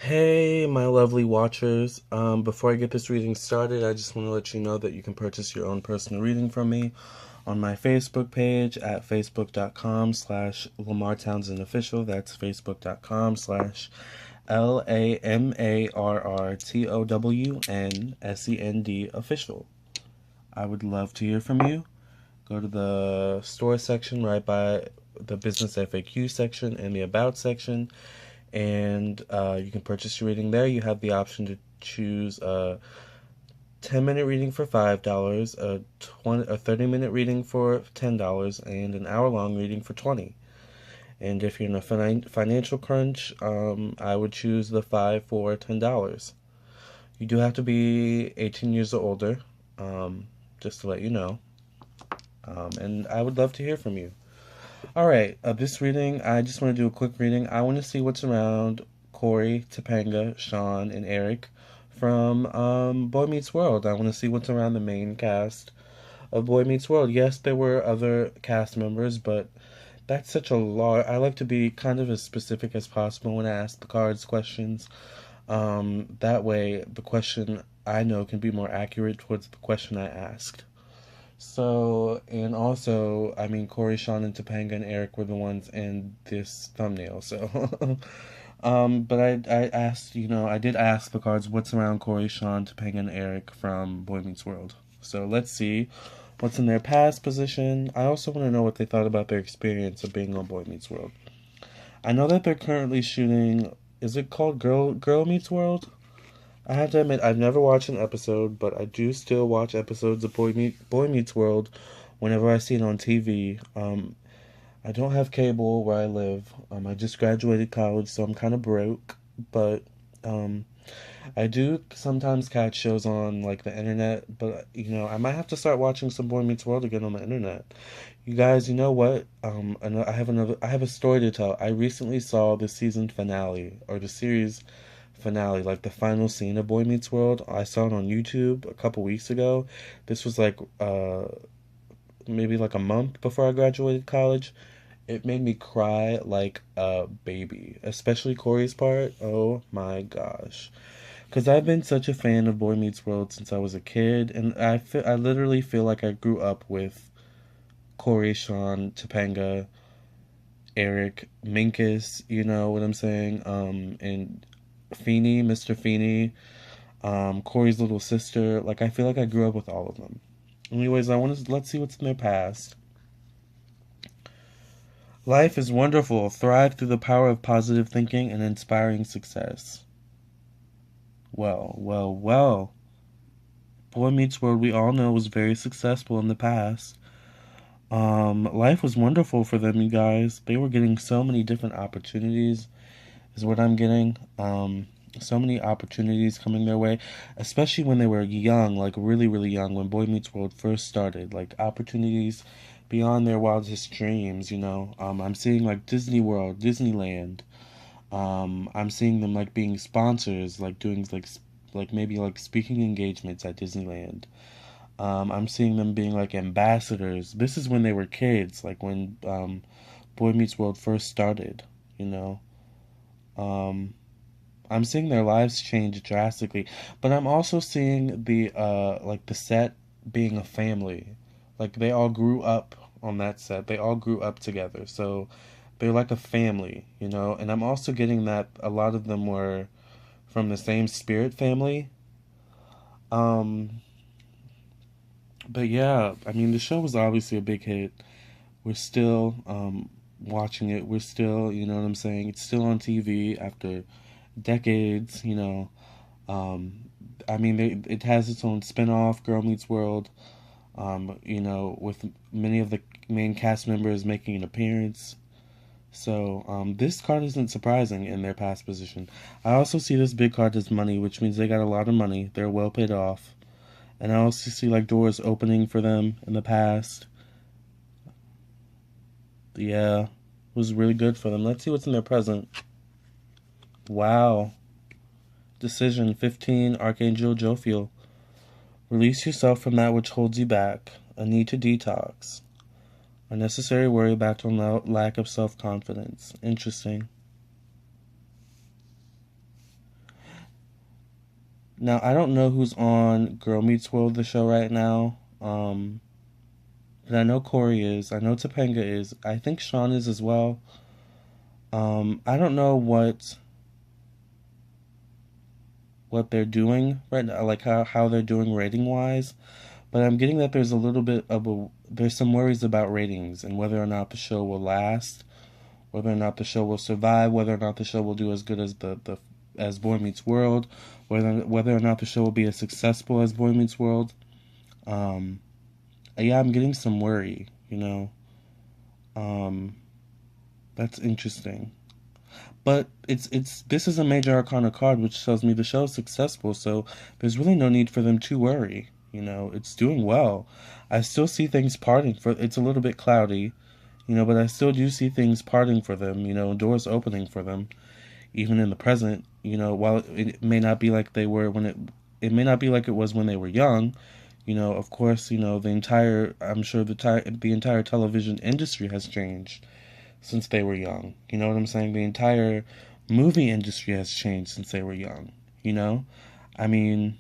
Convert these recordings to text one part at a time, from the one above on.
Hey, my lovely watchers. Before I get this reading started, I just want to let you know that you can purchase your own personal reading from me on my Facebook page at facebook.com/ Lamar Townsend Official. That's facebook.com/ LAMARRTOWNSEND Official. I would love to hear from you. Go to the store section right by the business FAQ section and the about section, and you can purchase your reading there. You have the option to choose a 10-minute reading for $5, a 30-minute reading for $10, and an hour-long reading for $20. And if you're in a financial crunch, I would choose the 5 for $10. You do have to be 18 years or older, just to let you know. And I would love to hear from you. All right, this reading, I just want to do a quick reading. I want to see what's around Cory, Topanga, Shawn, and Eric from Boy Meets World. I want to see what's around the main cast of Boy Meets World. Yes, there were other cast members, but that's such a lot. I like to be kind of as specific as possible when I ask the cards questions. That way, the question I know can be more accurate towards the question I asked. So, and also, I mean, Cory, Shawn, and Topanga and Eric were the ones in this thumbnail. So, but I asked, I did ask the cards what's around Cory, Shawn, Topanga, and Eric from Boy Meets World. So let's see what's in their past position. I also want to know what they thought about their experience of being on Boy Meets World. I know that they're currently shooting. Is it called Girl Meets World? I have to admit, I've never watched an episode, but I do still watch episodes of Boy Meets World whenever I see it on TV. I don't have cable where I live. I just graduated college, so I'm kind of broke. But um, I do sometimes catch shows on like the internet. But I might have to start watching some Boy Meets World again on the internet. You guys, you know what? I have a story to tell. I recently saw the season finale or the series finale, like the final scene of Boy Meets World. I saw it on YouTube a couple weeks ago. This was like maybe like a month before I graduated college. It made me cry like a baby, especially Cory's part. Oh my gosh. Because I've been such a fan of Boy Meets World since I was a kid, and I literally feel like I grew up with Cory, Shawn, Topanga, Eric, Minkus, you know what I'm saying? And Feeny, Mr. Feeny, Cory's little sister. Like, I feel like I grew up with all of them. Anyways, let's see what's in their past. Life is wonderful. Thrive through the power of positive thinking and inspiring success. Well, well, well. Boy Meets World, we all know, was very successful in the past. Life was wonderful for them, you guys. They were getting so many different opportunities, is what I'm getting. So many opportunities coming their way, especially when they were young, like really, really young, when Boy Meets World first started. Like opportunities beyond their wildest dreams. I'm seeing like Disney World, Disneyland. I'm seeing them like being sponsors, like doing like maybe like speaking engagements at Disneyland. I'm seeing them being like ambassadors. This is when they were kids, like when Boy Meets World first started, you know. Um, I'm seeing their lives change drastically, but I'm also seeing the like the set being a family. Like they all grew up on that set. They all grew up together. So they're like a family. And I'm also getting that a lot of them were from the same spirit family. Um but yeah, I mean the show was obviously a big hit. We're still watching it. We're still, you know what I'm saying? It's still on TV after decades. Um, I mean, it has its own spin-off, Girl Meets World, with many of the main cast members making an appearance. So, this card isn't surprising in their past position. I also see this big card as money, which means they got a lot of money. They're well paid off. And I also see, like, doors opening for them in the past. Yeah, it was really good for them. Let's see what's in their present. Wow. Decision 15, Archangel Jophiel. Release yourself from that which holds you back. A need to detox. Unnecessary worry backed on lack of self-confidence. Interesting. Now, I don't know who's on Girl Meets World, the show right now. But I know Cory is. I know Topanga is. I think Shawn is as well. I don't know what they're doing right now, like how they're doing rating wise. But I'm getting that there's a little bit of there's some worries about ratings and whether or not the show will last, whether or not the show will survive, whether or not the show will do as good as the as Boy Meets World, whether or not the show will be as successful as Boy Meets World. Um, yeah, I'm getting some worry, you know. Um, that's interesting. But it's this is a major arcana card, which tells me the show is successful, so there's really no need for them to worry. You know, it's doing well. I still see things parting for it's a little bit cloudy, you know, but I still do see things parting for them, you know, doors opening for them, even in the present, you know, while it may not be like they were when it may not be like it was when they were young, you know, of course, you know, I'm sure the entire television industry has changed since they were young. You know what I'm saying? The entire movie industry has changed since they were young. You know? I mean,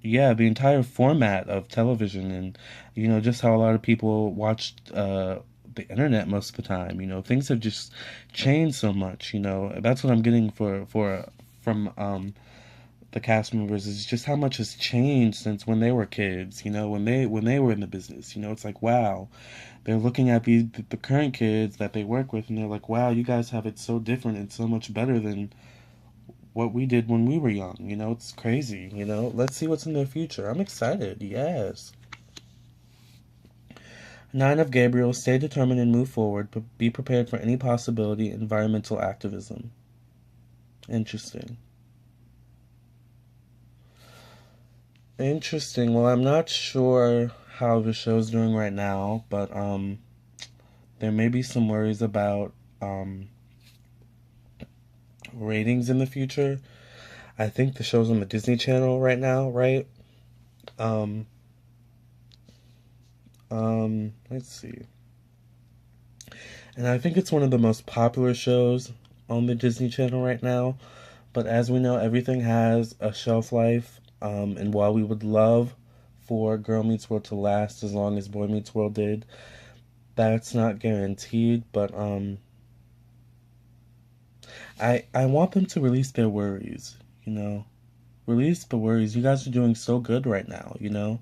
yeah, the entire format of television and, you know, just how a lot of people watched the internet most of the time. You know, things have just changed so much. You know, that's what I'm getting from the cast members is just how much has changed since when they were kids. You know, when they were in the business. You know, it's like wow, they're looking at the current kids that they work with, and they're like, wow, you guys have it so different and so much better than what we did when we were young. You know, it's crazy. You know, let's see what's in their future. I'm excited. Yes. Nine of Gabriel, stay determined and move forward, but be prepared for any possibility. Environmental activism. Interesting. Interesting. Well, I'm not sure how the show's doing right now, but there may be some worries about ratings in the future. I think the show's on the Disney Channel right now, right? Um, let's see. And I think it's one of the most popular shows on the Disney Channel right now. But as we know, everything has a shelf life. And while we would love for Girl Meets World to last as long as Boy Meets World did, that's not guaranteed. But I want them to release their worries. You know, release the worries. You guys are doing so good right now. You know,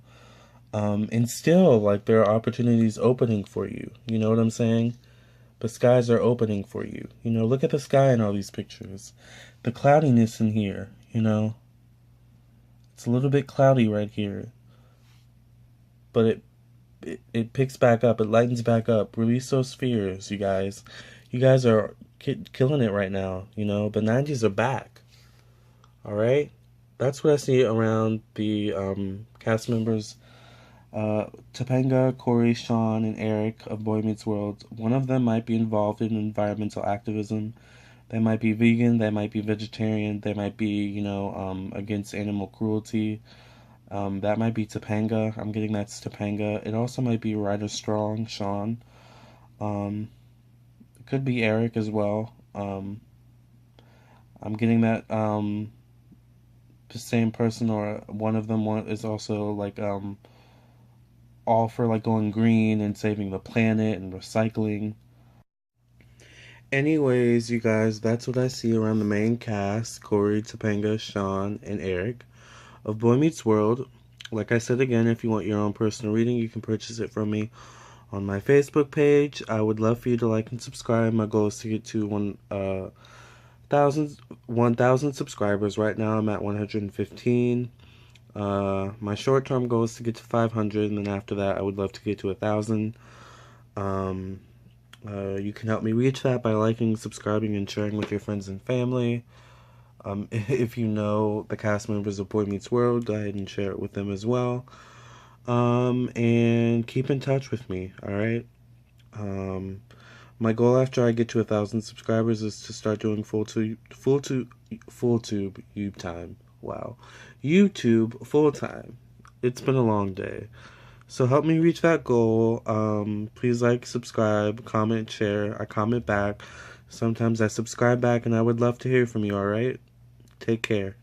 and still like there are opportunities opening for you. You know what I'm saying? The skies are opening for you. You know, look at the sky in all these pictures. The cloudiness in here. You know, it's a little bit cloudy right here, but it picks back up. It lightens back up. Release those fears, you guys. You guys are killing it right now. You know, the 90s are back. All right? That's what I see around the cast members. Topanga, Cory, Shawn, and Eric of Boy Meets World. One of them might be involved in environmental activism. They might be vegan. They might be vegetarian. They might be, you know, against animal cruelty. That might be Topanga. I'm getting that's Topanga. It also might be Ryder Strong, Shawn. It could be Eric as well. I'm getting that the same person or one of them is also like all for like going green and saving the planet and recycling. Anyways, you guys, that's what I see around the main cast: Cory, Topanga, Shawn, and Eric of Boy Meets World. Like I said again, if you want your own personal reading, you can purchase it from me on my Facebook page. I would love for you to like and subscribe. My goal is to get to 1,000 subscribers. Right now, I'm at 115. My short-term goal is to get to 500, and then after that, I would love to get to 1,000. You can help me reach that by liking, subscribing, and sharing with your friends and family. If you know the cast members of Boy Meets World, go ahead and share it with them as well. And keep in touch with me, alright? My goal after I get to 1,000 subscribers is to start doing full tube YouTube time. Wow. YouTube full time. It's been a long day. So help me reach that goal. Please like, subscribe, comment, share. I comment back. Sometimes I subscribe back, and I would love to hear from you, alright? Take care.